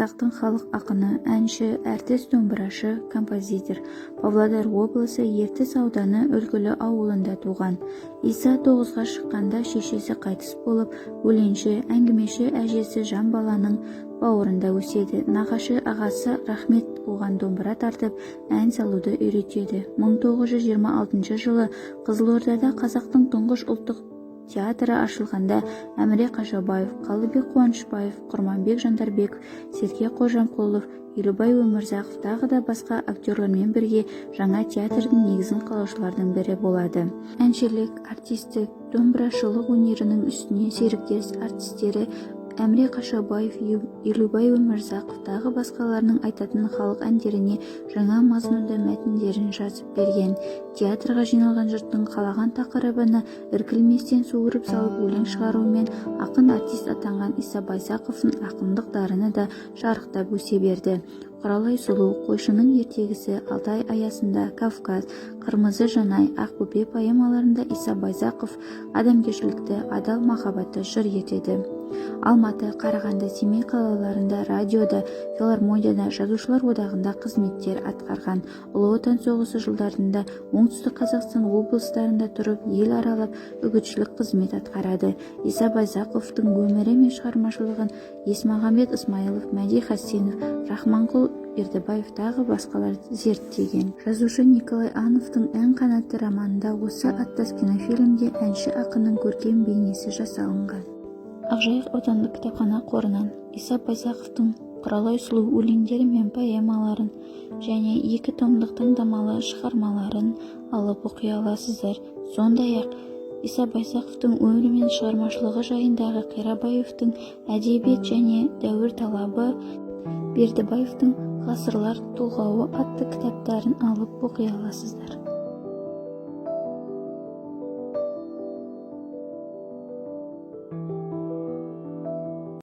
қазақтың халық ақыны, әнші, әртіс, домбырашы, композитор. Павлодар облысы Ертіс ауданы Үлгілі ауылында туған. Иса 9-ға шыққанда шешесі қайтыс болып, өлеңші, әңгімеші әжесі жан баланың бауырында өседі. Нағашы ағасы Рахмет оған домбыра тартып, ән салуды үйретеді. 1926 жылы Қызылордада қазақтың тұңғыш ұлттық театры ашылғанда Әміре Қашаубаев, Қалыбек Қуанышбаев, Құрманбек Жандарбеков, Серке Қожамқұлов, Елубай Өмірзақов тағы да басқа актерлермен бірге жаңа театрдың негізін қалаушылардың бірі болады. Әншілік, артистік, домбырашылық өнерінің үстіне серіктес артистері Әміре Қашаубаев, Елубай Өмірзақов тағы басқаларының айтатын халық әндеріне жаңа мазмұнды мәтіндерін жазып берген. Театрға жиналған жұрттың қалаған тақырыбына іркілместен суырып салып өлең шығаруымен ақын артист атанған Иса Байзақовтың ақындық дарыны да шарықтап өсе берді. Құралай сұлу, Қойшының ертегісі, Алтай аясында, Кавказ, Қырмызы жанай, Ақбөпе поэмаларында Иса Байзақов адамгершілікті, адал махаббатты жыр етеді. Алматы, Қарағанды, Семей қалаларында, радиода, филармонияда, жазушылар одағында қызметтер атқарған. Ұлы Отан соғысы жылдарында оңтүстік Қазақстан облыстарында тұрып, ел аралап, үгітшілік қызмет атқарады. Иса Байзақовтың өмірі мен шығармашылығын Есмағамбет Исмайылов, Мәди Хасенов, Рахманқұл Бердібаев тағы басқалар зерттеген. Жазушы Николай Ановтың «Ән қанаты» романында осы аттас кинофильмде әнші ақынның көркем бейнесі жасалынған. Ақжайық аудандық кітапхана қорынан Иса Байзақовтың Құралай сұлу өлеңдері мен поэмаларын және 2 томдық таңдамалы шығармаларын алып оқи аласыздар. Сондай-ақ Иса Байзақовтың өмірі мен шығармашылығы жайындағы Қирабаевтың әдебиет және дәуір талабы, Бердібаевтың ғасырлар толғауы атты кітаптарын алып оқи аласыздар.